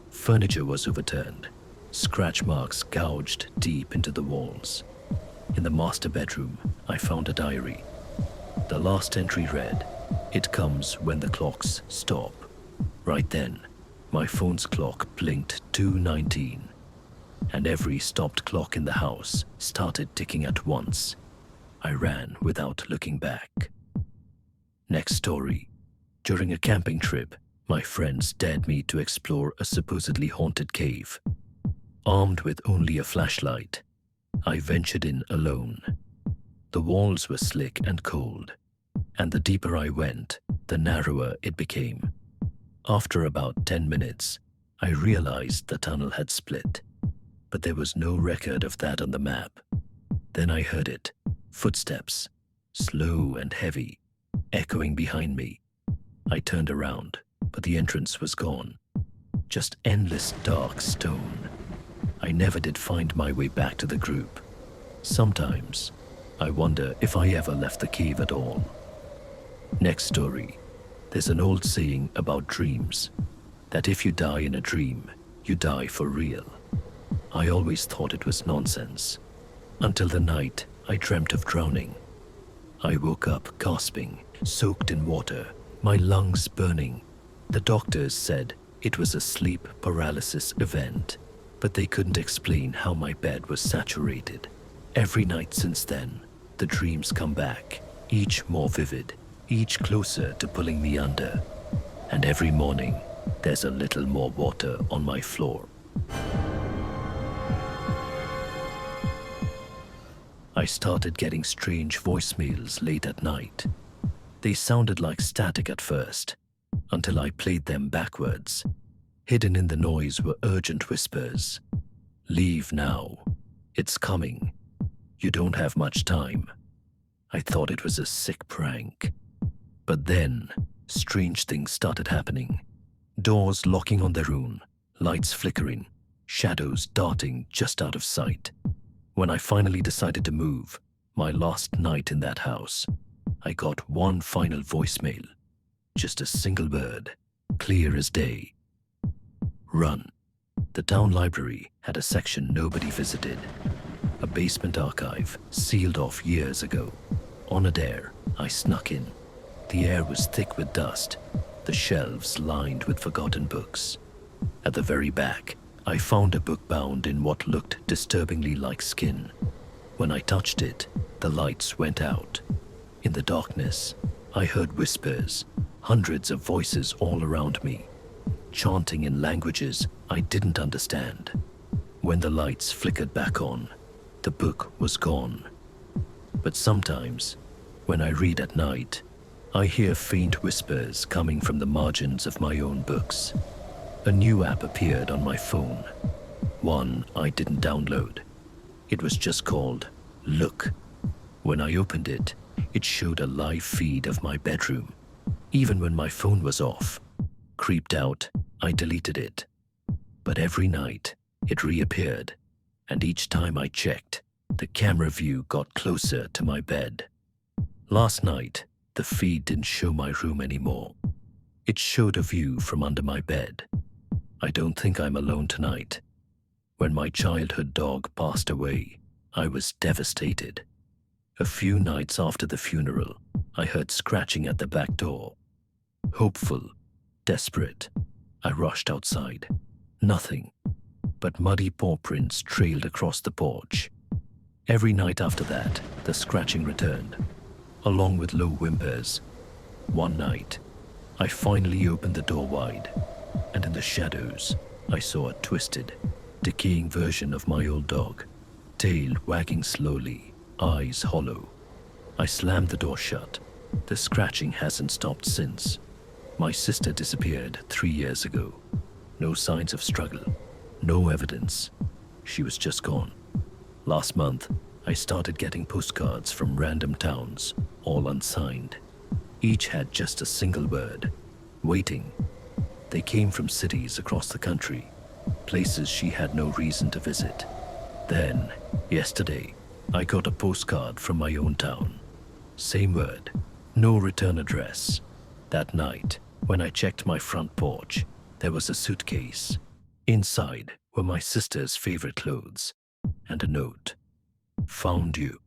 Furniture was overturned, scratch marks gouged deep into the walls. In the master bedroom, I found a diary. The last entry read, "It comes when the clocks stop." Right then, my phone's clock blinked 2:19, and every stopped clock in the house started ticking at once. I ran without looking back. Next story. During a camping trip, my friends dared me to explore a supposedly haunted cave. Armed with only a flashlight, I ventured in alone. The walls were slick and cold, and the deeper I went, the narrower it became. After about 10 minutes, I realized the tunnel had split, but there was no record of that on the map. Then I heard it. Footsteps, slow and heavy, echoing behind me. I turned around, but the entrance was gone. Just endless dark stone. I never did find my way back to the group. Sometimes, I wonder if I ever left the cave at all. Next story. There's an old saying about dreams, that if you die in a dream, you die for real. I always thought it was nonsense, until the night I dreamt of drowning. I woke up gasping, soaked in water, my lungs burning. The doctors said it was a sleep paralysis event, but they couldn't explain how my bed was saturated. Every night since then, the dreams come back, each more vivid, each closer to pulling me under. And every morning, there's a little more water on my floor. I started getting strange voicemails late at night. They sounded like static at first, until I played them backwards. Hidden in the noise were urgent whispers. Leave now. It's coming. You don't have much time. I thought it was a sick prank. But then, strange things started happening. Doors locking on their own, lights flickering, shadows darting just out of sight. When I finally decided to move, my last night in that house, I got one final voicemail. Just a single word, clear as day. Run. The town library had a section nobody visited. A basement archive sealed off years ago. On a dare, I snuck in. The air was thick with dust, the shelves lined with forgotten books. At the very back, I found a book bound in what looked disturbingly like skin. When I touched it, the lights went out. In the darkness, I heard whispers, hundreds of voices all around me, chanting in languages I didn't understand. When the lights flickered back on, the book was gone. But sometimes, when I read at night, I hear faint whispers coming from the margins of my own books. A new app appeared on my phone, one I didn't download. It was just called Look. When I opened it, it showed a live feed of my bedroom. Even when my phone was off, creeped out, I deleted it. But every night, it reappeared, and each time I checked, the camera view got closer to my bed. Last night, the feed didn't show my room anymore. It showed a view from under my bed. I don't think I'm alone tonight. When my childhood dog passed away, I was devastated. A few nights after the funeral, I heard scratching at the back door. Hopeful, desperate, I rushed outside. Nothing, but muddy paw prints trailed across the porch. Every night after that, the scratching returned, along with low whimpers. One night, I finally opened the door wide, and in the shadows, I saw a twisted, decaying version of my old dog, tail wagging slowly, eyes hollow. I slammed the door shut. The scratching hasn't stopped since. My sister disappeared 3 years ago. No signs of struggle, no evidence. She was just gone. Last month, I started getting postcards from random towns, all unsigned. Each had just a single word, waiting. They came from cities across the country, places she had no reason to visit. Then, yesterday, I got a postcard from my own town. Same word, no return address. That night, when I checked my front porch, there was a suitcase. Inside were my sister's favorite clothes and a note. Found you.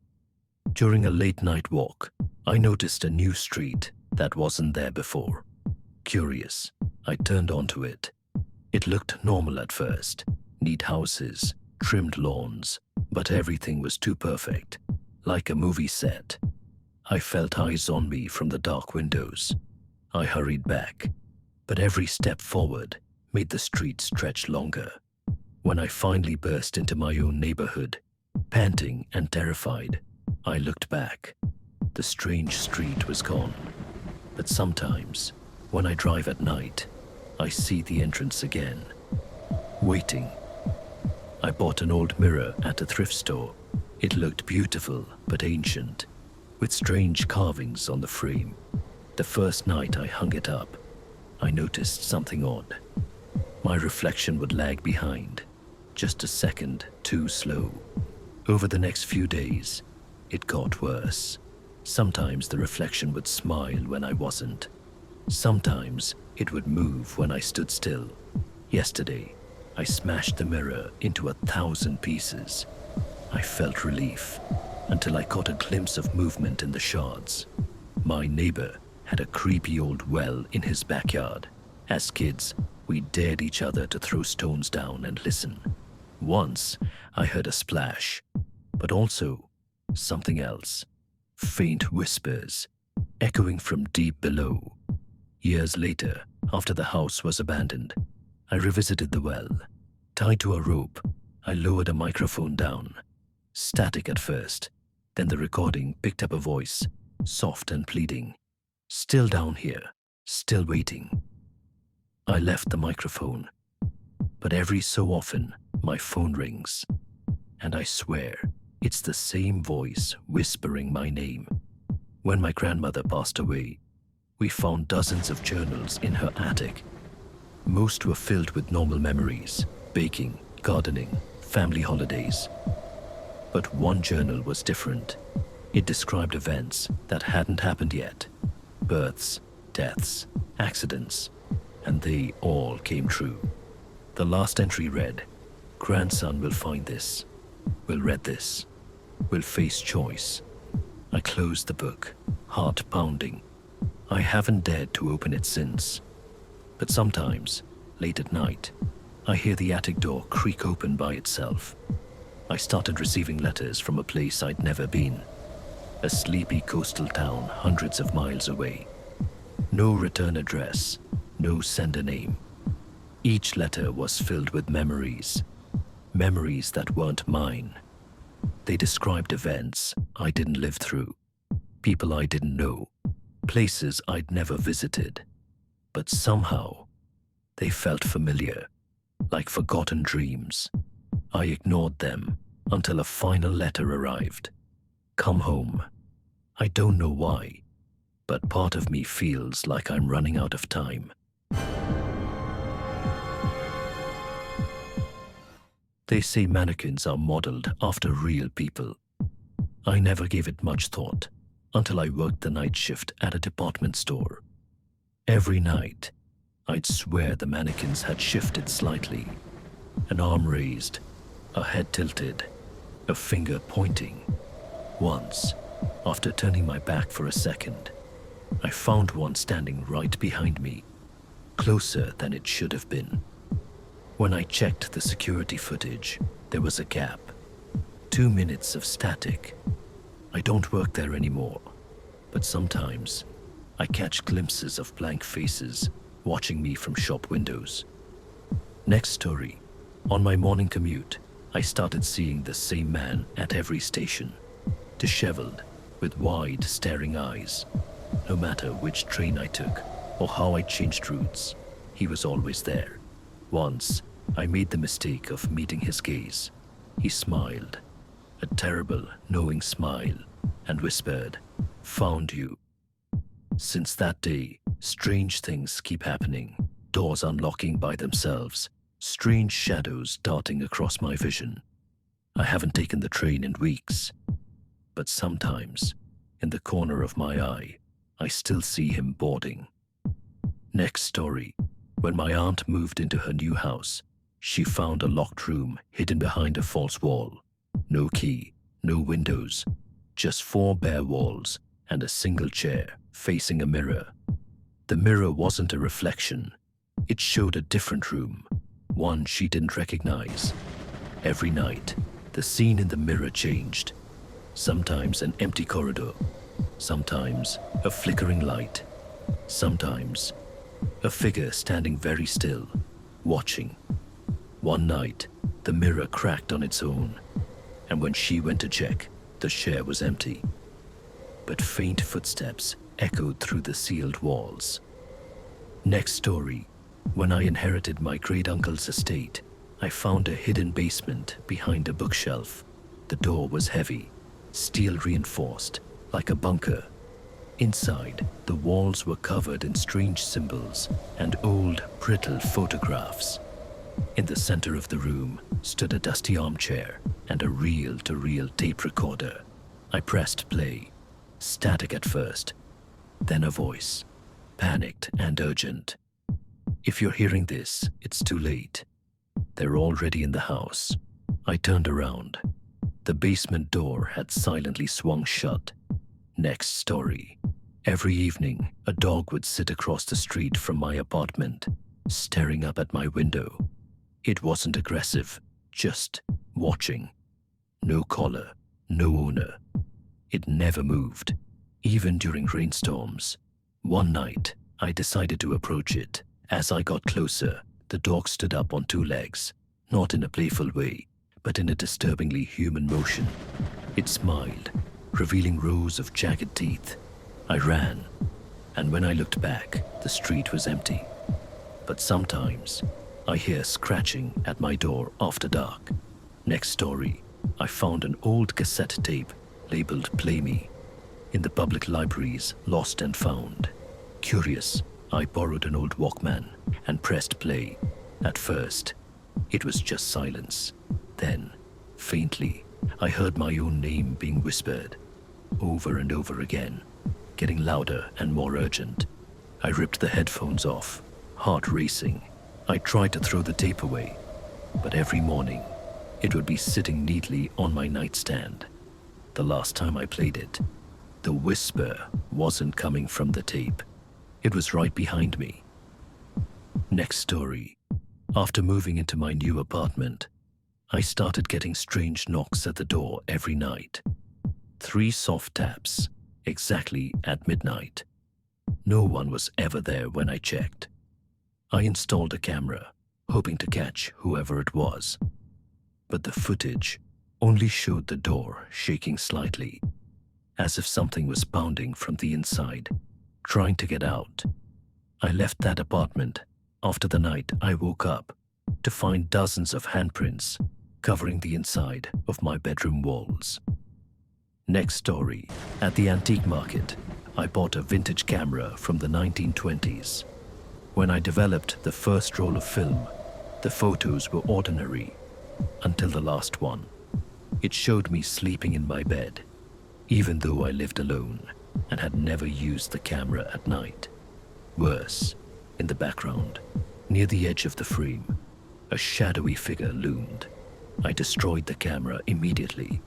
During a late-night walk, I noticed a new street that wasn't there before. Curious, I turned onto it. It looked normal at first. Neat houses, trimmed lawns, but everything was too perfect, like a movie set. I felt eyes on me from the dark windows. I hurried back, but every step forward made the street stretch longer. When I finally burst into my own neighborhood, panting and terrified, I looked back. The strange street was gone. But sometimes, when I drive at night, I see the entrance again, waiting. I bought an old mirror at a thrift store. It looked beautiful but ancient, with strange carvings on the frame. The first night I hung it up, I noticed something odd. My reflection would lag behind, just a second too slow. Over the next few days, it got worse. Sometimes the reflection would smile when I wasn't. Sometimes it would move when I stood still. Yesterday, I smashed the mirror into 1,000 pieces. I felt relief until I caught a glimpse of movement in the shards. My neighbor had a creepy old well in his backyard. As kids, we dared each other to throw stones down and listen. Once, I heard a splash, but also something else. Faint whispers, echoing from deep below. Years later, after the house was abandoned, I revisited the well. Tied to a rope, I lowered a microphone down. Static at first, then the recording picked up a voice, soft and pleading. Still down here, still waiting. I left the microphone, but every so often, my phone rings, and I swear it's the same voice whispering my name. When my grandmother passed away, we found dozens of journals in her attic. Most were filled with normal memories, baking, gardening, family holidays. But one journal was different. It described events that hadn't happened yet. Births, deaths, accidents, and they all came true. The last entry read, "Grandson will find this, will read this, will face choice." I closed the book, heart pounding. I haven't dared to open it since. But sometimes, late at night, I hear the attic door creak open by itself. I started receiving letters from a place I'd never been. A sleepy coastal town hundreds of miles away. No return address, no sender name. Each letter was filled with memories. Memories that weren't mine. They described events I didn't live through, people I didn't know, places I'd never visited. But somehow, they felt familiar, like forgotten dreams. I ignored them until a final letter arrived. Come home. I don't know why, but part of me feels like I'm running out of time. They say mannequins are modeled after real people. I never gave it much thought until I worked the night shift at a department store. Every night, I'd swear the mannequins had shifted slightly. An arm raised, a head tilted, a finger pointing. Once, after turning my back for a second, I found one standing right behind me, closer than it should have been. When I checked the security footage, there was a gap. 2 minutes of static. I don't work there anymore, but sometimes I catch glimpses of blank faces watching me from shop windows. Next story. On my morning commute, I started seeing the same man at every station, disheveled, with wide, staring eyes. No matter which train I took or how I changed routes, he was always there. Once, I made the mistake of meeting his gaze. He smiled, a terrible, knowing smile, and whispered, "Found you." Since that day, strange things keep happening, doors unlocking by themselves, strange shadows darting across my vision. I haven't taken the train in weeks, but sometimes, in the corner of my eye, I still see him boarding. Next story. When my aunt moved into her new house, she found a locked room hidden behind a false wall. No key, no windows, just 4 bare walls and a single chair facing a mirror. The mirror wasn't a reflection. It showed a different room, one she didn't recognize. Every night, the scene in the mirror changed. Sometimes an empty corridor, sometimes a flickering light, sometimes a figure standing very still, watching. One night, the mirror cracked on its own, and when she went to check, the chair was empty. But faint footsteps echoed through the sealed walls. Next story. When I inherited my great-uncle's estate, I found a hidden basement behind a bookshelf. The door was heavy, steel reinforced, like a bunker. Inside, the walls were covered in strange symbols and old, brittle photographs. In the center of the room stood a dusty armchair and a reel-to-reel tape recorder. I pressed play. Static at first, then a voice, panicked and urgent. "If you're hearing this, it's too late. They're already in the house." I turned around. The basement door had silently swung shut. Next story. Every evening, a dog would sit across the street from my apartment, staring up at my window. It wasn't aggressive, just watching. No collar, no owner. It never moved, even during rainstorms. One night, I decided to approach it. As I got closer, the dog stood up on two legs, not in a playful way, but in a disturbingly human motion. It smiled, revealing rows of jagged teeth. I ran, and when I looked back, the street was empty. But sometimes, I hear scratching at my door after dark. Next story, I found an old cassette tape labeled Play Me in the public library's Lost and Found. Curious, I borrowed an old Walkman and pressed play. At first, it was just silence. Then, faintly, I heard my own name being whispered, over and over again, getting louder and more urgent. I ripped the headphones off, heart racing. I tried to throw the tape away, but every morning, it would be sitting neatly on my nightstand. The last time I played it, the whisper wasn't coming from the tape. It was right behind me. Next story. After moving into my new apartment, I started getting strange knocks at the door every night. 3 soft taps, exactly at midnight. No one was ever there when I checked. I installed a camera, hoping to catch whoever it was. But the footage only showed the door shaking slightly, as if something was pounding from the inside, trying to get out. I left that apartment after the night I woke up to find dozens of handprints covering the inside of my bedroom walls. Next story. At the antique market, I bought a vintage camera from the 1920s. When I developed the first roll of film, the photos were ordinary until the last one. It showed me sleeping in my bed, even though I lived alone and had never used the camera at night. Worse, in the background, near the edge of the frame, a shadowy figure loomed. I destroyed the camera immediately.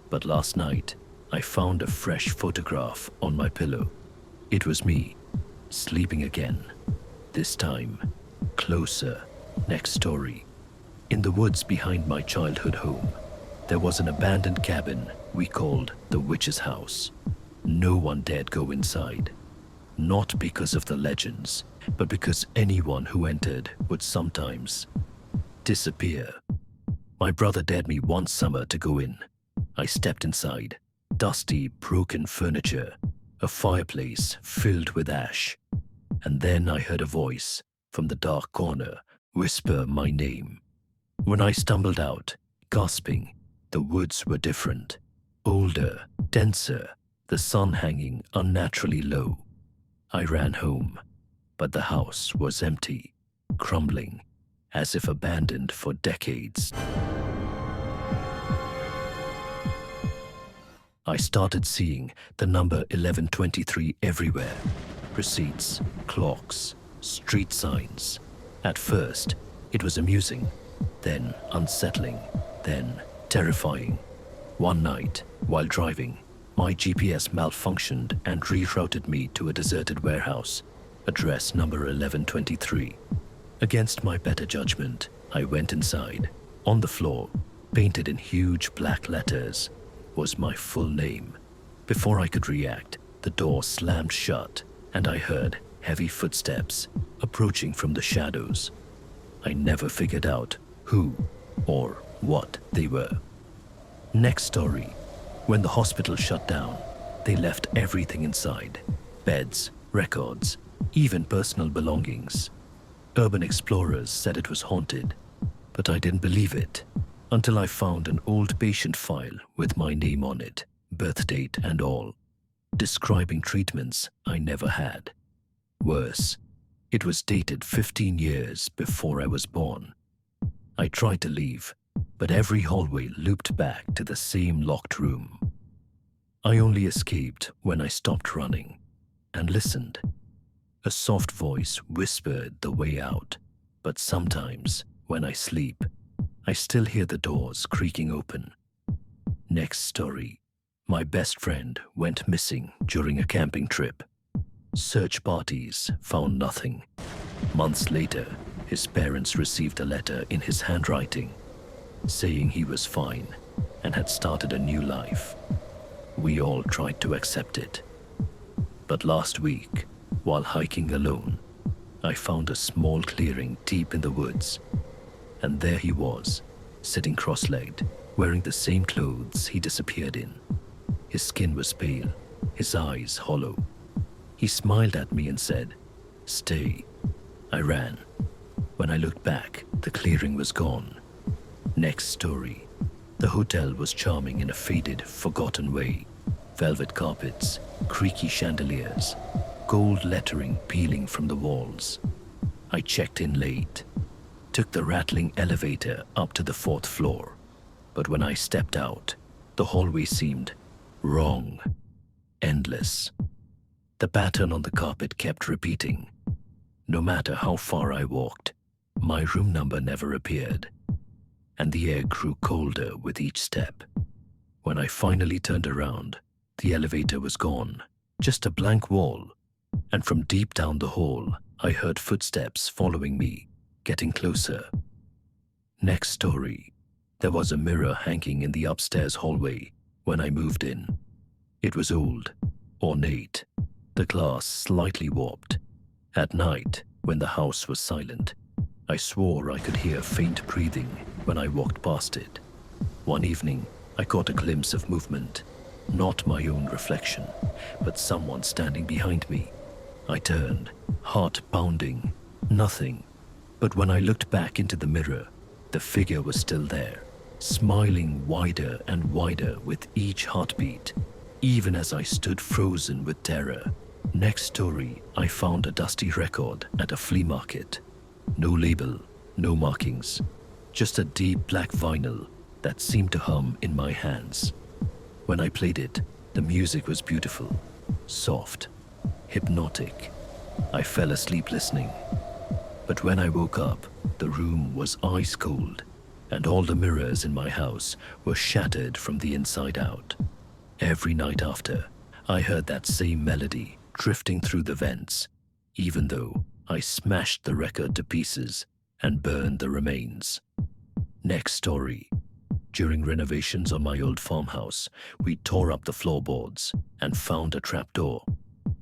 But last night, I found a fresh photograph on my pillow. It was me, sleeping again. This time, closer. Next story. In the woods behind my childhood home, there was an abandoned cabin we called the Witch's House. No one dared go inside. Not because of the legends, but because anyone who entered would sometimes disappear. My brother dared me one summer to go in. I stepped inside. Dusty, broken furniture, a fireplace filled with ash. And then I heard a voice from the dark corner whisper my name. When I stumbled out, gasping, the woods were different. Older, denser, the sun hanging unnaturally low. I ran home, but the house was empty, crumbling, as if abandoned for decades. I started seeing the number 1123 everywhere. Receipts, clocks, street signs. At first, it was amusing, then unsettling, then terrifying. One night, while driving, my GPS malfunctioned and rerouted me to a deserted warehouse, address number 1123. Against my better judgment, I went inside. On the floor, painted in huge black letters, was my full name. Before I could react, the door slammed shut, and I heard heavy footsteps approaching from the shadows. I never figured out who or what they were. Next story. When the hospital shut down, they left everything inside. Beds, records, even personal belongings. Urban explorers said it was haunted, but I didn't believe it. until I found an old patient file with my name on it, birth date and all, describing treatments I never had. Worse, it was dated 15 years before I was born. I tried to leave, but every hallway looped back to the same locked room. I only escaped when I stopped running and listened. A soft voice whispered the way out, but sometimes, when I sleep, I still hear the doors creaking open. Next story. My best friend went missing during a camping trip. Search parties found nothing. Months later, his parents received a letter in his handwriting saying he was fine and had started a new life. We all tried to accept it. But last week, while hiking alone, I found a small clearing deep in the woods, and there he was, sitting cross-legged, wearing the same clothes he disappeared in. His skin was pale, his eyes hollow. He smiled at me and said, "Stay." I ran. When I looked back, the clearing was gone. Next story. The hotel was charming in a faded, forgotten way. Velvet carpets, creaky chandeliers, gold lettering peeling from the walls. I checked in late, took the rattling elevator up to the 4th floor. But when I stepped out, the hallway seemed wrong, endless. The pattern on the carpet kept repeating. No matter how far I walked, my room number never appeared, and the air grew colder with each step. When I finally turned around, the elevator was gone, just a blank wall, and from deep down the hall, I heard footsteps following me, getting closer. Next story. There was a mirror hanging in the upstairs hallway when I moved in. It was old, ornate, the glass slightly warped. At night, when the house was silent, I swore I could hear faint breathing when I walked past it. One evening, I caught a glimpse of movement, not my own reflection, but someone standing behind me. I turned, heart pounding, nothing. But when I looked back into the mirror, the figure was still there, smiling wider and wider with each heartbeat, even as I stood frozen with terror. Next story, I found a dusty record at a flea market. No label, no markings, just a deep black vinyl that seemed to hum in my hands. When I played it, the music was beautiful, soft, hypnotic. I fell asleep listening. But when I woke up, the room was ice cold, and all the mirrors in my house were shattered from the inside out. Every night after, I heard that same melody drifting through the vents, even though I smashed the record to pieces and burned the remains. Next story. During renovations on my old farmhouse, we tore up the floorboards and found a trapdoor,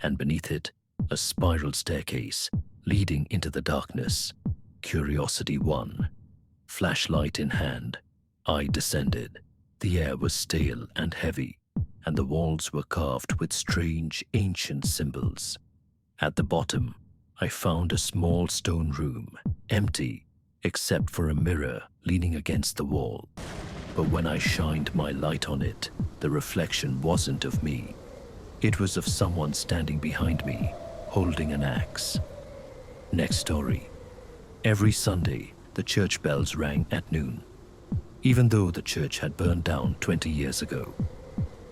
and beneath it, a spiral staircase leading into the darkness. Curiosity won. Flashlight in hand, I descended. The air was stale and heavy, and the walls were carved with strange, ancient symbols. At the bottom, I found a small stone room, empty, except for a mirror leaning against the wall. But when I shined my light on it, the reflection wasn't of me. It was of someone standing behind me, holding an axe. Next story. Every Sunday, the church bells rang at noon, even though the church had burned down 20 years ago.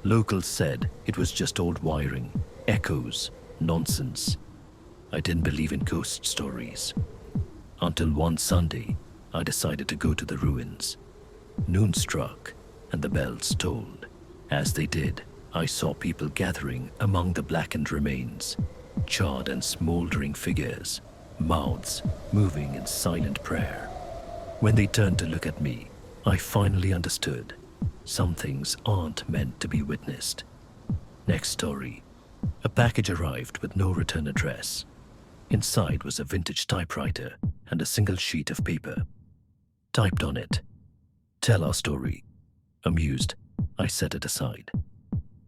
Locals said it was just old wiring, echoes, nonsense. I didn't believe in ghost stories. Until one Sunday, I decided to go to the ruins. Noon struck, and the bells tolled. As they did, I saw people gathering among the blackened remains, charred and smoldering figures, mouths moving in silent prayer. When they turned to look at me, I finally understood. Some things aren't meant to be witnessed. Next story. A package arrived with no return address. Inside was a vintage typewriter and a single sheet of paper. Typed on it, "Tell our story." Amused, I set it aside.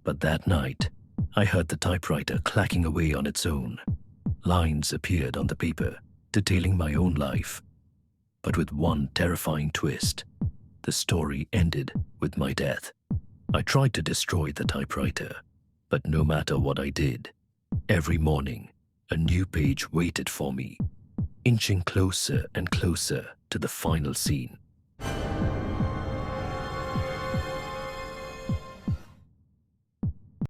But that night, I heard the typewriter clacking away on its own. Lines appeared on the paper, detailing my own life. But with one terrifying twist. the story ended with my death. I tried to destroy the typewriter, but no matter what I did, every morning a new page waited for me, inching closer and closer to the final scene.